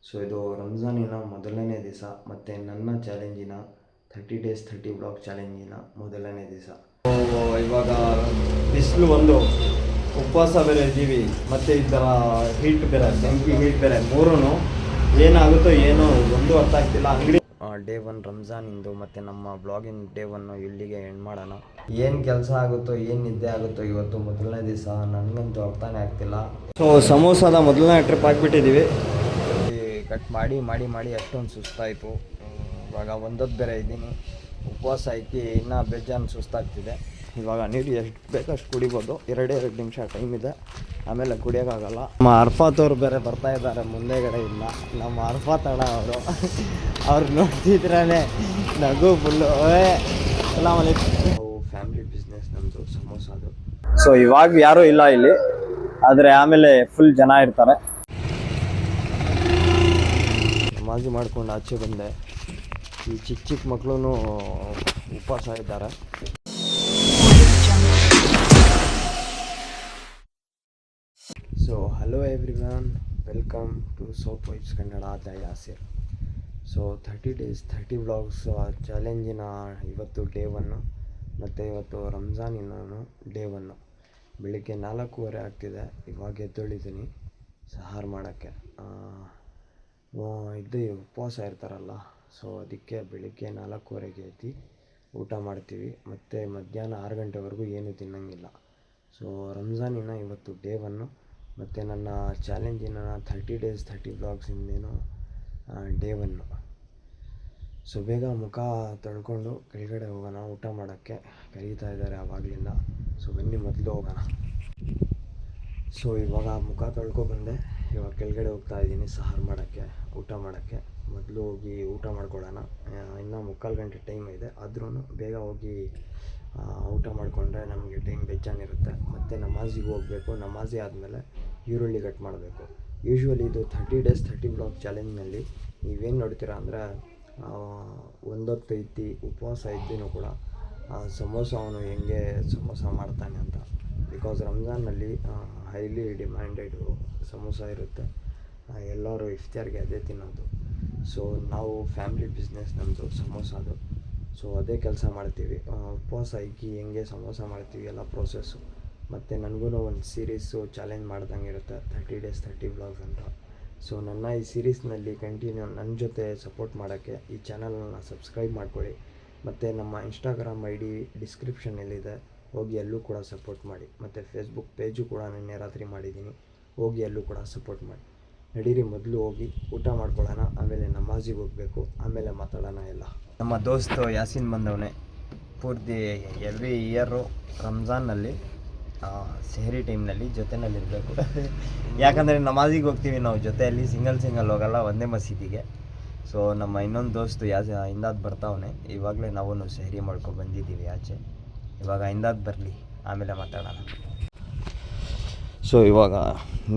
So ಇದು ರಂಜಾನಿನ ಮೊದಲನೇ ದಿವಸ ಮತ್ತು ನನ್ನ ಚಾಲೆಂಜಿನ 30 days 30 ಬ್ಲಾಗ್ ಚಾಲೆಂಜಿನ ಮೊದಲನೇ ದಿವಸ. ಇವಾಗ ಬಿಸಿಲು ಒಂದು, ಉಪವಾಸ ಬೇರೆ ಇದ್ದೀವಿ, ಮತ್ತು ಈ ಥರ ಹೀಟ್ ಬೇರೆ, ಬೆಂಕಿ ಹೀಟ್ ಬೇರೆ, ಮೂರೂ ಏನಾಗುತ್ತೋ ಏನೋ ಒಂದು ಅರ್ಥ ಆಗ್ತಿಲ್ಲ. ಅಂಗಡಿ ಡೇ 1 ರಂಜಾನಿಂದು ಮತ್ತು ನಮ್ಮ ಬ್ಲಾಗಿನ ಡೇ 1 ಇಲ್ಲಿಗೆ ಎಂಡ್ ಮಾಡೋಣ. ಏನು ಕೆಲಸ ಆಗುತ್ತೋ ಏನು ನಿದ್ದೆ ಆಗುತ್ತೋ ಇವತ್ತು ಮೊದಲನೇ ದಿವಸ ನನಗಂತೂ ಅರ್ಥನೇ ಆಗ್ತಿಲ್ಲ. ಸೊ ಸಮೋಸದ ಮೊದಲನೇ ಟ್ರಿಪ್ ಹಾಕ್ಬಿಟ್ಟಿದ್ದೀವಿ. ಕಟ್ ಮಾಡಿ ಮಾಡಿ ಮಾಡಿ ಅಷ್ಟೊಂದು ಸುಸ್ತಾಯಿತು. ಇವಾಗ ಒಂದೊತ್ತು ಬೇರೆ ಇದ್ದೀನಿ, ಉಪವಾಸ ಹಾಕಿ ಇನ್ನೂ ಬೇಜಾನು ಸುಸ್ತಾಗ್ತಿದೆ. ಇವಾಗ ನೀರು ಎಷ್ಟು ಬೇಕಷ್ಟು ಕುಡಿಬೋದು, 2 ನಿಮಿಷ ಟೈಮ್ ಇದೆ, ಆಮೇಲೆ ಕುಡಿಯೋಕ್ಕಾಗಲ್ಲ. ನಮ್ಮ ಅರ್ಫಾತ್ ಅವ್ರು ಬೇರೆ ಬರ್ತಾ ಇದ್ದಾರೆ, ಮುಂದೆಗಡೆ ಇಲ್ಲ ನಮ್ಮ ಅರ್ಫಾತ್ ಅಣ್ಣ ಅವರು. ಅವ್ರು ನೋಡ್ತಿದ್ರೇ ನಗು ಫುಲ್ಲು. ಸಲಾಮ್ ಅಲೈಕುಮ್. ನಾವು ಫ್ಯಾಮಿಲಿ ಬಿಸ್ನೆಸ್ ನಮ್ಮದು ಸಮೋಸದು. ಸೊ ಇವಾಗ ಯಾರೂ ಇಲ್ಲ ಇಲ್ಲಿ, ಆದರೆ ಆಮೇಲೆ ಫುಲ್ ಜನ ಇರ್ತಾರೆ. ನಮಾಜಿ ಮಾಡ್ಕೊಂಡು ಆಚೆ ಬಂದೆ. ಈ ಚಿಕ್ಕ ಚಿಕ್ಕ ಮಕ್ಕಳು ಉಪವಾಸ ಇದ್ದಾರೆ. So hello everyone, welcome to South Vibes Kannada Yasir. So 30 days 30 vlogs ಚಾಲೆಂಜಿನ ಇವತ್ತು ಡೇ 1 ಮತ್ತು ಇವತ್ತು ರಂಜಾನಿನ ಡೇ 1. ಬೆಳಿಗ್ಗೆ 4:15 ಆಗ್ತಿದೆ. ಇವಾಗ ಎದ್ದೊಳಿದ್ದೀನಿ ಸಹಾರು ಮಾಡೋಕ್ಕೆ. ಇದು ಉಪವಾಸ ಇರ್ತಾರಲ್ಲ, ಸೊ ಅದಕ್ಕೆ ಬೆಳಿಗ್ಗೆ 4:15ಗೆ ಎದ್ದು ಊಟ ಮಾಡ್ತೀವಿ. ಮತ್ತು ಮಧ್ಯಾಹ್ನ 6 ಗಂಟೆವರೆಗೂ ಏನೂ ತಿನ್ನೋಂಗಿಲ್ಲ. ಸೊ ರಂಜಾನಿನ ಇವತ್ತು ಡೇ 1 ಮತ್ತು ನನ್ನ ಚಾಲೆಂಜಿನ 30 days 30 ವ್ಲಾಗ್ಸಿಂದೇನು ಡೇ 1. ಸೊ ಬೇಗ ಮುಖ ತೊಳ್ಕೊಂಡು ಕೆಳಗಡೆ ಹೋಗೋಣ ಊಟ ಮಾಡೋಕ್ಕೆ. ಕರೀತಾ ಇದ್ದಾರೆ ಆವಾಗಲಿಂದ. ಸೊ ಬನ್ನಿ ಮೊದಲು ಹೋಗೋಣ. ಸೊ ಇವಾಗ ಮುಖ ತೊಳ್ಕೊಬಂದೆ, ಇವಾಗ ಕೆಳಗಡೆ ಹೋಗ್ತಾ ಇದ್ದೀನಿ ಸಹಾರು ಮಾಡೋಕ್ಕೆ, ಊಟ ಮಾಡೋಕ್ಕೆ. ಮೊದಲು ಹೋಗಿ ಊಟ ಮಾಡ್ಕೊಳ್ಳೋಣ. ಇನ್ನೂ 3/4 ಗಂಟೆ ಟೈಮ್ ಇದೆ, ಆದ್ರೂ ಬೇಗ ಹೋಗಿ ಊಟ ಮಾಡಿಕೊಂಡ್ರೆ ನಮಗೆ ಟೈಮ್ ಬೇಜಾನಿರುತ್ತೆ. ಮತ್ತು ನಮಾಜಿಗೆ ಹೋಗಬೇಕು. ನಮಾಜಿ ಆದಮೇಲೆ ಈರುಳ್ಳಿ ಕಟ್ ಮಾಡಬೇಕು. ಯೂಶ್ವಲಿ ಇದು 30 days 30 ಬ್ಲಾಗ್ ಚಾಲೆಂಜ್ನಲ್ಲಿ ನೀವೇನು ನೋಡ್ತೀರಾ ಅಂದರೆ, ಒಂದೊತ್ತು ಇದ್ದು ಉಪವಾಸ ಇದ್ದೂ ಕೂಡ ಸಮೋಸ ಅವನು ಹೆಂಗೆ ಸಮೋಸ ಮಾಡ್ತಾನೆ ಅಂತ. ಬಿಕಾಸ್ ರಂಜಾನಲ್ಲಿ ಹೈಲಿ ಡಿಮ್ಯಾಂಡೆಡ್ ಸಮೋಸ ಇರುತ್ತೆ, ಎಲ್ಲರೂ ಇಫ್ತಾರ್ಗೆ ಅದೇ ತಿನ್ನೋದು. ಸೊ ನಾವು ಫ್ಯಾಮಿಲಿ ಬಿಸ್ನೆಸ್ ನಮ್ಮದು ಸಮೋಸದು. ಸೊ ಅದೇ ಕೆಲಸ ಮಾಡ್ತೀವಿ. ಉಪವಾಸ ಇಕ್ಕಿ ಹೆಂಗೆ ಸಮೋಸ ಮಾಡ್ತೀವಿ ಎಲ್ಲ ಪ್ರೋಸೆಸ್ಸು. ಮತ್ತು ನನಗೂ ಒಂದು ಸೀರೀಸು ಚಾಲೆಂಜ್ ಮಾಡ್ದಂಗೆ ಇರುತ್ತೆ 30 days 30 ವ್ಲಾಗ್ಸ್ ಅಂತ. ಸೊ ನನ್ನ ಈ ಸೀರೀಸ್ನಲ್ಲಿ ಕಂಟಿನ್ಯೂ ನನ್ನ ಜೊತೆ ಸಪೋರ್ಟ್ ಮಾಡೋಕ್ಕೆ ಈ ಚಾನಲನ್ನು ಸಬ್ಸ್ಕ್ರೈಬ್ ಮಾಡ್ಕೊಳ್ಳಿ. ಮತ್ತು ನಮ್ಮ ಇನ್ಸ್ಟಾಗ್ರಾಮ್ ID ಡಿಸ್ಕ್ರಿಪ್ಷನಲ್ಲಿದೆ, ಹೋಗಿ ಅಲ್ಲೂ ಕೂಡ ಸಪೋರ್ಟ್ ಮಾಡಿ. ಮತ್ತು ಫೇಸ್ಬುಕ್ ಪೇಜು ಕೂಡ ನಿನ್ನೆ ರಾತ್ರಿ ಮಾಡಿದ್ದೀನಿ, ಹೋಗಿ ಅಲ್ಲೂ ಕೂಡ ಸಪೋರ್ಟ್ ಮಾಡಿ. ನಡೀರಿ ಮೊದಲು ಹೋಗಿ ಊಟ ಮಾಡ್ಕೊಳ್ಳೋಣ, ಆಮೇಲೆ ನಮಾಜಿಗೆ ಹೋಗಬೇಕು, ಆಮೇಲೆ ಮಾತಾಡೋಣ ಎಲ್ಲ. ನಮ್ಮ ದೋಸ್ತು ಯಾಸಿನ್ ಬಂದವನೇ. ಪೂರ್ತಿ ಎವ್ರಿ ಇಯರು ರಂಜಾನ್ನಲ್ಲಿ ಸೆಹರಿ ಟೈಮ್ನಲ್ಲಿ ಜೊತೆಯಲ್ಲಿರಬೇಕು. ಯಾಕಂದರೆ ನಮಾಜಿಗೆ ಹೋಗ್ತೀವಿ ನಾವು ಜೊತೆಯಲ್ಲಿ, ಸಿಂಗಲ್ ಹೋಗಲ್ಲ, ಒಂದೇ ಮಸೀದಿಗೆ. ಸೊ ನಮ್ಮ ಇನ್ನೊಂದು ದೋಸ್ತು ಇಂದಾದ್ ಬರ್ತಾವನೆ. ಇವಾಗಲೇ ನಾವು ಸೆಹರಿ ಮಾಡ್ಕೊಂಡು ಬಂದಿದ್ದೀವಿ ಆಚೆ. ಇವಾಗ ಇಂದಾದ್ ಬರಲಿ, ಆಮೇಲೆ ಮಾತಾಡೋಣ. ಸೊ ಇವಾಗ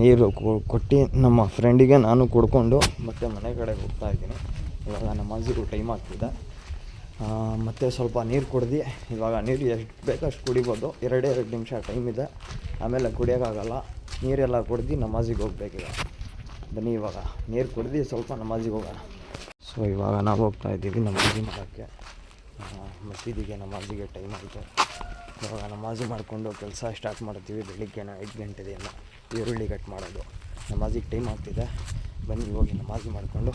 ನೀರು ಕೊಟ್ಟು ನಮ್ಮ ಫ್ರೆಂಡಿಗೆ ನಾನು ಕುಡ್ಕೊಂಡು ಮತ್ತೆ ಮನೆ ಕಡೆಗೆ ಹೋಗ್ತಾಯಿದ್ದೀನಿ. ಇವಾಗ ನಮಾಜಿಗೂ ಟೈಮ್ ಆಗ್ತಿದೆ. ಮತ್ತು ಸ್ವಲ್ಪ ನೀರು ಕುಡ್ದು, ಇವಾಗ ನೀರು ಎಷ್ಟು ಬೇಕಷ್ಟು ಕುಡಿಬೋದು, 2 ನಿಮಿಷ ಟೈಮ್ ಇದೆ, ಆಮೇಲೆ ಕುಡಿಯೋಕ್ಕಾಗಲ್ಲ. ನೀರೆಲ್ಲ ಕುಡ್ದು ನಮಾಜಿಗೆ ಹೋಗ್ಬೇಕೀಗ. ಬನ್ನಿ ಇವಾಗ ನೀರು ಕುಡ್ದು ಸ್ವಲ್ಪ ನಮಾಜಿಗೆ ಹೋಗೋಣ. ಸೊ ಇವಾಗ ನಾವು ಹೋಗ್ತಾಯಿದ್ದೀವಿ ನಮಾಜಿ ಮಾಡೋಕ್ಕೆ. ಮಸೀದಿಗೆ ನಮಾಜಿಗೆ ಟೈಮ್ ಆಯಿತು. ಇವಾಗ ನಮಾಜಿ ಮಾಡಿಕೊಂಡು ಕೆಲಸ ಸ್ಟಾರ್ಟ್ ಮಾಡ್ತೀವಿ. ಬೆಳಿಗ್ಗೆ 5 ಗಂಟೆಯಿಂದ ಈರುಳ್ಳಿ ಕಟ್ ಮಾಡೋದು. ನಮಾಜಿಗೆ ಟೈಮ್ ಆಗ್ತಿದೆ, ಬನ್ನಿ ಹೋಗಿ ನಮಾಜಿ ಮಾಡಿಕೊಂಡು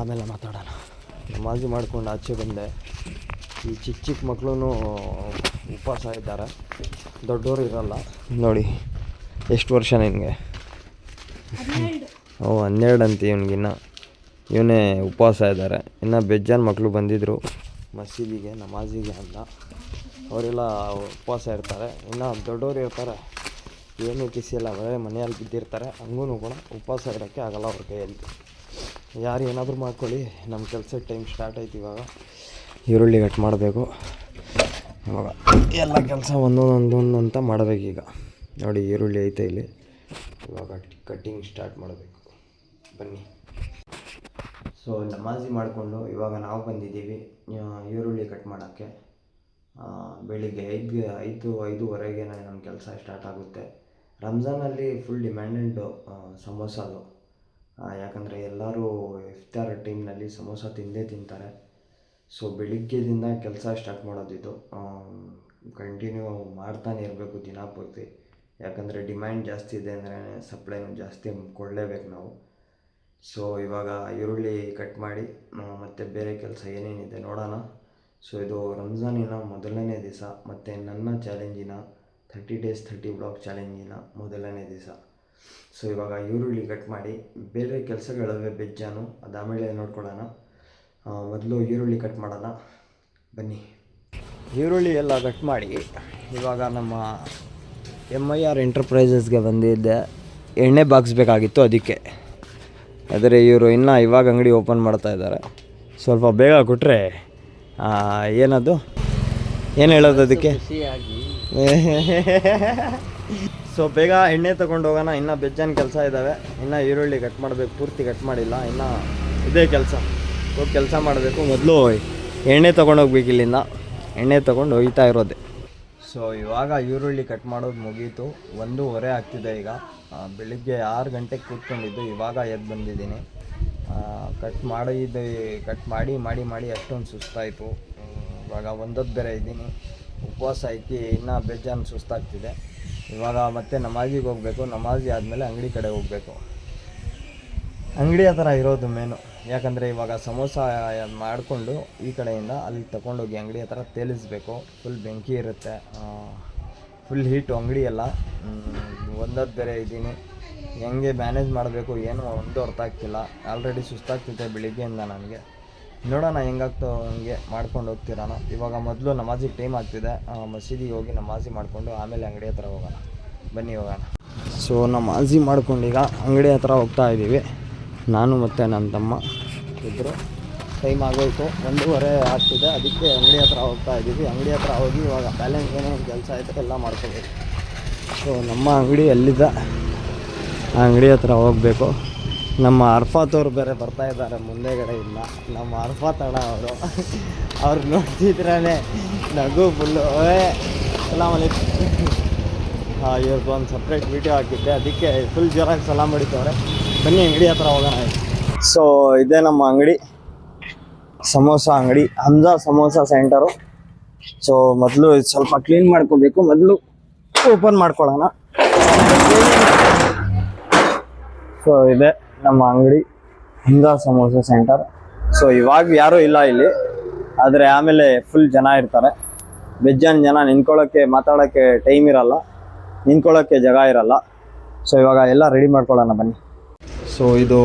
ಆಮೇಲೆ ಮಾತಾಡೋಣ. ನಮಾಜಿ ಮಾಡ್ಕೊಂಡು ಆಚೆ ಬಂದೆ. ಈ ಚಿಕ್ಕ ಚಿಕ್ಕ ಮಕ್ಕಳು ಉಪವಾಸ ಇದ್ದಾರೆ, ದೊಡ್ಡವರು ಇರೋಲ್ಲ. ನೋಡಿ ಎಷ್ಟು ವರ್ಷ ನಿನಗೆ? 12 ಅಂತ ಇವನಿಗಿನ್ನ. ಇವನೇ ಉಪವಾಸ ಇದ್ದಾರೆ. ಇನ್ನು ಬೇಜಾನ್ ಮಕ್ಕಳು ಬಂದಿದ್ದರು ಮಸೀದಿಗೆ ನಮಾಜಿಗೆ ಅಂತ, ಅವರೆಲ್ಲ ಉಪವಾಸ ಇರ್ತಾರೆ. ಇನ್ನು ದೊಡ್ಡವರು ಇರ್ತಾರೆ, ಏನೂ ಕಿಸಿಲ್ಲ, ಬರೀ ಮನೆಯಲ್ಲಿ ಬಿದ್ದಿರ್ತಾರೆ. ಹಂಗೂ ಕೂಡ ಉಪವಾಸ ಇರೋಕ್ಕೆ ಆಗೋಲ್ಲ ಅವ್ರ ಕೈಯಲ್ಲಿ. ಯಾರು ಏನಾದರೂ ಮಾಡ್ಕೊಳ್ಳಿ, ನಮ್ಮ ಕೆಲಸದ ಟೈಮ್ ಸ್ಟಾರ್ಟ್ ಆಯ್ತು. ಇವಾಗ ಈರುಳ್ಳಿ ಕಟ್ ಮಾಡಬೇಕು. ಇವಾಗ ಎಲ್ಲ ಕೆಲಸ ಒಂದೊಂದು ಅಂತ ಮಾಡಬೇಕೀಗ. ನೋಡಿ ಈರುಳ್ಳಿ ಐತೆ ಇಲ್ಲಿ, ಇವಾಗ ಕಟ್ಟಿಂಗ್ ಸ್ಟಾರ್ಟ್ ಮಾಡಬೇಕು. ಬನ್ನಿ. ಸೊ ನಮಾಜಿ ಮಾಡಿಕೊಂಡು ಇವಾಗ ನಾವು ಬಂದಿದ್ದೀವಿ ಈರುಳ್ಳಿ ಕಟ್ ಮಾಡೋಕ್ಕೆ. ಬೆಳಿಗ್ಗೆ 5:05 ನಮ್ಮ ಕೆಲಸ ಸ್ಟಾರ್ಟ್ ಆಗುತ್ತೆ. ರಂಜಾನಲ್ಲಿ ಫುಲ್ ಡಿಮ್ಯಾಂಡೆಡ್ ಸಮೋಸದು. ಯಾಕಂದರೆ ಎಲ್ಲರೂ ಇಫ್ತಾರ್ ಟೈಮ್ನಲ್ಲಿ ಸಮೋಸ ತಿಂದೇ ತಿಂತಾರೆ. ಸೊ ಬೆಳಿಗ್ಗೆದಿಂದ ಕೆಲಸ ಸ್ಟಾರ್ಟ್ ಮಾಡೋದಿದು, ಕಂಟಿನ್ಯೂ ಮಾಡ್ತಾನೆ ಇರಬೇಕು ದಿನ ಪೂರ್ತಿ. ಯಾಕಂದರೆ ಡಿಮ್ಯಾಂಡ್ ಜಾಸ್ತಿ ಇದೆ ಅಂದರೆ ಸಪ್ಲೈನೂ ಜಾಸ್ತಿ ಕೊಡಲೇಬೇಕು ನಾವು. ಸೊ ಇವಾಗ ಈರುಳ್ಳಿ ಕಟ್ ಮಾಡಿ ಮತ್ತು ಬೇರೆ ಕೆಲಸ ಏನೇನಿದೆ ನೋಡೋಣ. ಸೊ ಇದು ರಂಜಾನಿನ ಮೊದಲನೇ ದಿವಸ ಮತ್ತು ನನ್ನ ಚಾಲೆಂಜಿನ 30 days 30 vlog ಚಾಲೆಂಜಿನ ಮೊದಲನೇ ದಿವಸ. ಸೊ ಇವಾಗ ಈರುಳ್ಳಿ ಕಟ್ ಮಾಡಿ ಬೇರೆ ಕೆಲಸಗಳಿವೆ ಬೆಜ್ಜಾನು, ಅದಾದಮೇಲೆ ನೋಡ್ಕೊಳ್ಳೋಣ. ಮೊದಲು ಈರುಳ್ಳಿ ಕಟ್ ಮಾಡೋಣ ಬನ್ನಿ. ಈರುಳ್ಳಿ ಎಲ್ಲ ಕಟ್ ಮಾಡಿ ಇವಾಗ ನಮ್ಮ MIR ಎಂಟರ್ಪ್ರೈಸಸ್ಗೆ ಬಂದಿದ್ದೆ. ಎಣ್ಣೆ ಬಾಕ್ಸ್ ಬೇಕಾಗಿತ್ತು ಅದಕ್ಕೆ. ಆದರೆ ಇವರು ಇನ್ನೂ ಇವಾಗ ಅಂಗಡಿ ಓಪನ್ ಮಾಡ್ತಾ ಇದ್ದಾರೆ. ಸ್ವಲ್ಪ ಬೇಗ ಕೊಟ್ಟರೆ ಏನದು ಏನು ಹೇಳೋದು ಅದಕ್ಕೆ. ಸೊ ಬೇಗ ಎಣ್ಣೆ ತೊಗೊಂಡು ಹೋಗೋಣ. ಇನ್ನೂ ಬೆಜ್ಜಾನ್ ಕೆಲಸ ಇದ್ದಾವೆ. ಇನ್ನೂ ಈರುಳ್ಳಿ ಕಟ್ ಮಾಡಬೇಕು, ಪೂರ್ತಿ ಕಟ್ ಮಾಡಿಲ್ಲ, ಇನ್ನೂ ಇದೇ ಕೆಲಸ. ಹೋಗಿ ಕೆಲಸ ಮಾಡಬೇಕು. ಮೊದಲು ಎಣ್ಣೆ ತೊಗೊಂಡೋಗ್ಬೇಕು ಇಲ್ಲಿಂದ. ಎಣ್ಣೆ ತೊಗೊಂಡು ಹೋಗ್ತಾ ಇರೋದೆ. ಸೊ ಇವಾಗ ಈರುಳ್ಳಿ ಕಟ್ ಮಾಡೋದು ಮುಗೀತು. 1:15 ಆಗ್ತಿದೆ ಈಗ. ಬೆಳಿಗ್ಗೆ 6 ಗಂಟೆಗೆ ಕೂತ್ಕೊಂಡಿದ್ದು, ಇವಾಗ ಎದ್ದು ಬಂದಿದ್ದೀನಿ. ಕಟ್ ಮಾಡಿ ಅಷ್ಟೊಂದು ಸುಸ್ತಾಯಿತು. ಇವಾಗ ಒಂದೊತ್ತು ಬೇರೆ ಇದ್ದೀನಿ, ಉಪವಾಸ ಹಾಕಿ ಇನ್ನೂ ಬೇಜಾನ್ ಸುಸ್ತಾಗ್ತಿದೆ. ಇವಾಗ ಮತ್ತೆ ನಮಾಜಿಗೆ ಹೋಗಬೇಕು. ನಮಾಜಿ ಆದಮೇಲೆ ಅಂಗಡಿ ಕಡೆ ಹೋಗಬೇಕು. ಅಂಗಡಿ ಆ ಥರ ಇರೋದು ಮೇನು. ಯಾಕಂದರೆ ಇವಾಗ ಸಮೋಸ ಮಾಡಿಕೊಂಡು ಈ ಕಡೆಯಿಂದ ಅಲ್ಲಿ ತಗೊಂಡೋಗಿ ಅಂಗಡಿ ಹತ್ರ ತೇಲಿಸ್ಬೇಕು. ಫುಲ್ ಬೆಂಕಿ ಇರುತ್ತೆ, ಫುಲ್ ಹೀಟು ಅಂಗಡಿ ಎಲ್ಲ. ಒಂದೊತ್ತು ಬೇರೆ ಇದ್ದೀನಿ, ಹೆಂಗೆ ಮ್ಯಾನೇಜ್ ಮಾಡಬೇಕು ಏನೋ ಒಂದು ಅರ್ಥ ಆಗ್ತಿಲ್ಲ. ಆಲ್ರೆಡಿ ಸುಸ್ತಾಗ್ತಿದೆ ಬೆಳಿಗ್ಗೆಯಿಂದ ನನಗೆ. ನೋಡೋಣ ಹೆಂಗಾಗ್ತೋ ಹಂಗೆ ಮಾಡ್ಕೊಂಡು ಹೋಗ್ತಿರೋಣ. ಇವಾಗ ಮೊದಲು ನಮಾಜಿಗೆ ಟೈಮ್ ಆಗ್ತಿದೆ. ಮಸೀದಿಗೆ ಹೋಗಿ ನಮಾಜಿ ಮಾಡಿಕೊಂಡು ಆಮೇಲೆ ಅಂಗಡಿ ಹತ್ರ ಹೋಗೋಣ. ಬನ್ನಿ ಹೋಗೋಣ. ಸೊ ನಮಾಜಿ ಮಾಡ್ಕೊಂಡೀಗ ಅಂಗಡಿ ಹತ್ರ ಹೋಗ್ತಾ ಇದ್ದೀವಿ. ನಾನು ಮತ್ತು ನನ್ನ ತಮ್ಮ ಇದ್ದರು. ಟೈಮ್ ಆಗೋಯ್ತು, 1:15 ಆಗ್ತಿದೆ. ಅದಕ್ಕೆ ಅಂಗಡಿ ಹತ್ರ ಹೋಗ್ತಾ ಇದ್ದೀವಿ. ಅಂಗಡಿ ಹತ್ರ ಹೋಗಿ ಇವಾಗ ಬ್ಯಾಲೆನ್ಸ್ ಏನೇನು ಕೆಲಸ ಐತೆ ಎಲ್ಲ ಮಾಡ್ಕೋಬೇಕು. ಸೊ ನಮ್ಮ ಅಂಗಡಿ ಎಲ್ಲಿದೆ, ಆ ಅಂಗಡಿ ಹತ್ರ ಹೋಗಬೇಕು. ನಮ್ಮ ಅರ್ಫಾತ್ ಅವ್ರು ಬೇರೆ ಬರ್ತಾ ಇದ್ದಾರೆ ಮುಂದೆಗಡೆ. ಇಲ್ಲ ನಮ್ಮ ಅರ್ಫಾತ್ ಅಣ್ಣ ಅವ್ರು ನೋಡ್ತಿದ್ರೇ ನಗು ಫುಲ್ಲು. ಸಲಾಮ್ ಅಲೈಕುಮ್. ಇವ್ರದ್ದು ಒಂದು ಸಪ್ರೇಟ್ ವೀಡಿಯೋ ಹಾಕಿದ್ದೆ, ಅದಕ್ಕೆ ಫುಲ್ ಜೋರಾಗಿ ಸಲಾಮ್ ಹೊಡಿತವ್ರೆ. ಬನ್ನಿ ಅಂಗಡಿ ಹತ್ರ ಹೋಗೋಣ. ಸೊ ಇದೇ ನಮ್ಮ ಅಂಗಡಿ, ಸಮೋಸ ಅಂಗಡಿ, ಹಮ್ಜಾ ಸಮೋಸ ಸೆಂಟರು. ಸೊ ಮೊದಲು ಸ್ವಲ್ಪ ಕ್ಲೀನ್ ಮಾಡ್ಕೋಬೇಕು, ಮೊದಲು ಓಪನ್ ಮಾಡ್ಕೊಳ್ಳೋಣ. ಸೊ ಇದೆ ನಮ್ಮ ಅಂಗಡಿ, ಹಮ್ಜಾ ಸಮೋಸ ಸೆಂಟರ್. ಸೊ ಇವಾಗ ಯಾರೂ ಇಲ್ಲ ಇಲ್ಲಿ, ಆದರೆ ಆಮೇಲೆ ಫುಲ್ ಜನ ಇರ್ತಾರೆ. ಬೆಜ್ಜಾನ್ ಜನ. ನಿಂತ್ಕೊಳ್ಳೋಕ್ಕೆ ಮಾತಾಡೋಕ್ಕೆ ಟೈಮ್ ಇರಲ್ಲ, ನಿಂತ್ಕೊಳ್ಳೋಕ್ಕೆ ಜಾಗ ಇರಲ್ಲ. ಸೊ ಇವಾಗ ಎಲ್ಲ ರೆಡಿ ಮಾಡ್ಕೊಳ್ಳೋಣ ಬನ್ನಿ. ಸೊ ಇದು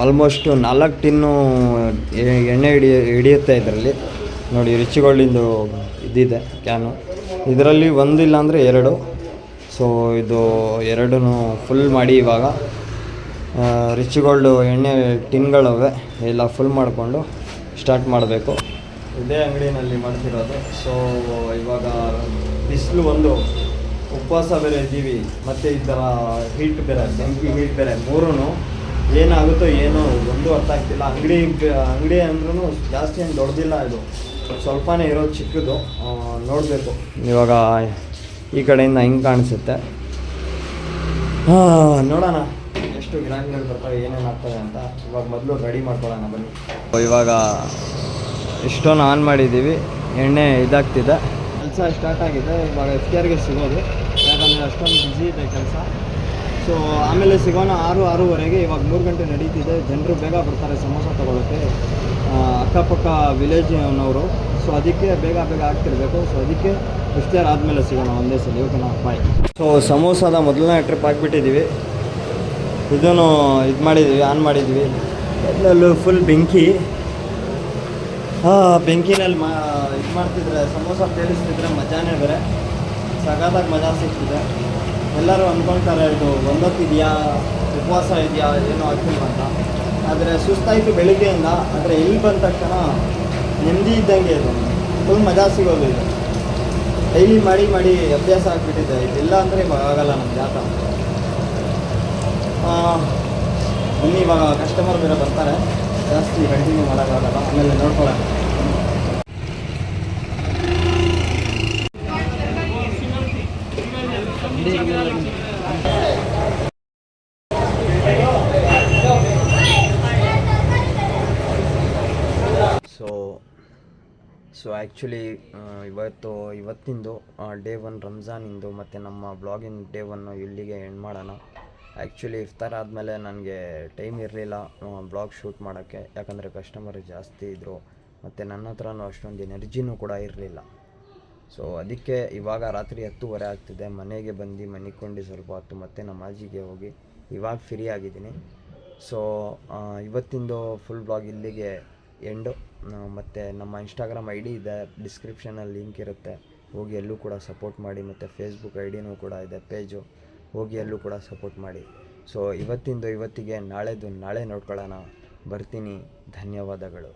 ಆಲ್ಮೋಸ್ಟ್ 4 ಟಿನ್ನು ಎಣ್ಣೆ ಹಿಡಿಯುತ್ತೆ ಇದರಲ್ಲಿ. ನೋಡಿ ರಿಚ್ ಗೋಲ್ಡಿಂದು ಇದಿದೆ ಕ್ಯಾನು. ಇದರಲ್ಲಿ ಒಂದಿಲ್ಲ ಅಂದರೆ 2. ಸೊ ಇದು 2 ಫುಲ್ ಮಾಡಿ ಇವಾಗ ರಿಚ್ ಗೋಲ್ಡು ಎಣ್ಣೆ ಟಿನ್ಗಳವೆ ಎಲ್ಲ ಫುಲ್ ಮಾಡಿಕೊಂಡು ಸ್ಟಾರ್ಟ್ ಮಾಡಬೇಕು. ಇದೇ ಅಂಗಡಿನಲ್ಲಿ ಮಾಡ್ತಿರೋದು. ಸೊ ಇವಾಗ ಬಿಸಿಲು, ಒಂದು ಉಪವಾಸ ಬೇರೆ ಇದ್ದೀವಿ, ಮತ್ತು ಈ ಥರ ಹೀಟ್ ಬೇರೆ, ಬೆಂಕಿ ಹೀಟ್ ಬೇರೆ, ಮೂರೂ ಏನಾಗುತ್ತೋ ಏನೋ ಒಂದು ಅರ್ಥ ಆಗ್ತಿಲ್ಲ. ಅಂಗಡಿ ಅಂದ್ರೂ ಜಾಸ್ತಿ ಏನು ದೊಡ್ಡದಿಲ್ಲ, ಇದು ಸ್ವಲ್ಪನೇ ಇರೋದು, ಚಿಕ್ಕದು. ನೋಡಬೇಕು ಇವಾಗ ಈ ಕಡೆಯಿಂದ ಹಿಂಗೆ ಕಾಣಿಸುತ್ತೆ. ನೋಡೋಣ ಎಷ್ಟು ಗಿರಾಕಿಗಳು ಬರ್ತಾವೆ, ಏನೇನು ಆಗ್ತವೆ ಅಂತ. ಇವಾಗ ಮೊದಲು ರೆಡಿ ಮಾಡ್ಕೊಳ್ಳೋಣ ಬನ್ನಿ. ಇವಾಗ ಇಷ್ಟೊಂದು ಆನ್ ಮಾಡಿದ್ದೀವಿ, ಎಣ್ಣೆ ಇದಾಗ್ತಿದೆ, ಕೆಲಸ ಸ್ಟಾರ್ಟ್ ಆಗಿದೆ. ಇವಾಗ FKRಗೆ ಸಿಗೋದು, ಯಾಕಂದರೆ ಅಷ್ಟೊಂದು ಬ್ಯುಸಿ ಇದೆ ಕೆಲಸ. ಸೊ ಆಮೇಲೆ ಸಿಗೋಣ 6-6:30. ಇವಾಗ 3 ಗಂಟೆ ನಡೀತಿದೆ. ಜನರು ಬೇಗ ಬರ್ತಾರೆ ಸಮೋಸ ತೊಗೊಳಕ್ಕೆ, ಅಕ್ಕಪಕ್ಕ ವಿಲೇಜ್ನವರು. ಸೊ ಅದಕ್ಕೆ ಬೇಗ ಆಗ್ತಿರಬೇಕು. ಸೊ ಅದಕ್ಕೆ ಇಫ್ತಾರ್ ಆದಮೇಲೆ ಸಿಗೋಣ ಒಂದೇ ಸಲ. ಓಕೆನಾ, ಬಾಯ್. ಸೊ ಸಮೋಸದ ಮೊದಲನೇ ಟ್ರಿಪ್ ಹಾಕ್ಬಿಟ್ಟಿದ್ದೀವಿ. ಇದನ್ನು ಇದು ಮಾಡಿದ್ದೀವಿ, ಆನ್ ಮಾಡಿದ್ದೀವಿ. ಎಲ್ಲೆಲ್ಲೂ ಫುಲ್ ಬೆಂಕಿ. ಬೆಂಕಿನಲ್ಲಿ ಇದು ಮಾಡ್ತಿದ್ರೆ, ಸಮೋಸ ತೇಲಿಸ್ತಿದ್ರೆ ಮಜಾನೇ ಬೇರೆ, ಸಖತ್ತಾಗಿ ಮಜಾ ಸಿಗ್ತಿದೆ. ಎಲ್ಲರೂ ಅಂದ್ಕೊಳ್ತಾರೆ ಇದು ಒಂದೊತ್ತಿದೆಯಾ, ಉಪವಾಸ ಇದೆಯಾ, ಏನೂ ಆಗ್ತಿಲ್ಲ ಅಂತ. ಆದರೆ ಸುಸ್ತಾಯಿತು ಬೆಳಿಗ್ಗೆಯಿಂದ. ಆದರೆ ಇಲ್ಲಿ ಬಂದ ತಕ್ಷಣ ನೆಮ್ಮದಿ ಇದ್ದಂಗೆ ಇದು, ಫುಲ್ ಮಜಾ ಸಿಗೋದು. ಇದು ಡೈಲಿ ಮಾಡಿ ಅಭ್ಯಾಸ ಆಗಿಬಿಟ್ಟಿದೆ. ಇದಿಲ್ಲ ಅಂದರೆ ಇವಾಗ ಆಗೋಲ್ಲ ನಮ್ಮ ಜಾತ. ಬನ್ನಿ, ಇವಾಗ ಕಸ್ಟಮರ್ ಬೇರೆ ಬರ್ತಾರೆ, ಜಾಸ್ತಿ ಕಂಟಿನ್ಯೂ ಮಾಡೋಕ್ಕಾಗಲ್ಲ, ಆಮೇಲೆ ನೋಡ್ಕೊಳ್ಳೋಣ. ಸೊ ಆ್ಯಕ್ಚುಲಿ ಇವತ್ತಿಂದು ಡೇ 1 ರಂಜಾನಿಂದು ಮತ್ತು ನಮ್ಮ ಬ್ಲಾಗಿನ್ ಡೇ 1 ಇಲ್ಲಿಗೆ ಎಂಡ್ ಮಾಡೋಣ. ಆ್ಯಕ್ಚುಲಿ ಇಫ್ತಾರ್ ಆದಮೇಲೆ ನನಗೆ ಟೈಮ್ ಇರಲಿಲ್ಲ ಬ್ಲಾಗ್ ಶೂಟ್ ಮಾಡೋಕ್ಕೆ, ಯಾಕಂದರೆ ಕಸ್ಟಮರ್ ಜಾಸ್ತಿ ಇದ್ದರು ಮತ್ತು ನನ್ನ ಹತ್ರನೂ ಅಷ್ಟೊಂದು ಎನರ್ಜಿನೂ ಕೂಡ ಇರಲಿಲ್ಲ. ಸೊ ಅದಕ್ಕೆ ಇವಾಗ ರಾತ್ರಿ 10:30 ಆಗ್ತಿದೆ. ಮನೆಗೆ ಬಂದು ಮನಿಕೊಂಡು ಸ್ವಲ್ಪ ಹೊತ್ತು ಮತ್ತೆ ನಮಾಜಿಗೆ ಹೋಗಿ ಇವಾಗ ಫ್ರೀ ಆಗಿದ್ದೀನಿ. ಸೊ ಇವತ್ತಿಂದು ಫುಲ್ ಬ್ಲಾಗ್ ಇಲ್ಲಿಗೆ ಎಂಡು. ಮತ್ತು ನಮ್ಮ ಇನ್ಸ್ಟಾಗ್ರಾಮ್ ಐ ಡಿ ಇದೆ, ಡಿಸ್ಕ್ರಿಪ್ಷನಲ್ಲಿ ಲಿಂಕ್ ಇರುತ್ತೆ, ಹೋಗಿ ಎಲ್ಲೂ ಕೂಡ ಸಪೋರ್ಟ್ ಮಾಡಿ. ಮತ್ತು ಫೇಸ್ಬುಕ್ ಐ ಡಿನೂ ಕೂಡ ಇದೆ, ಪೇಜು, ಹೋಗಿ ಎಲ್ಲೂ ಕೂಡ ಸಪೋರ್ಟ್ ಮಾಡಿ. ಸೊ ಇವತ್ತಿಗೆ ನಾಳೆ ನೋಡ್ಕೊಳ್ಳೋಣ. ಬರ್ತೀನಿ. ಧನ್ಯವಾದಗಳು.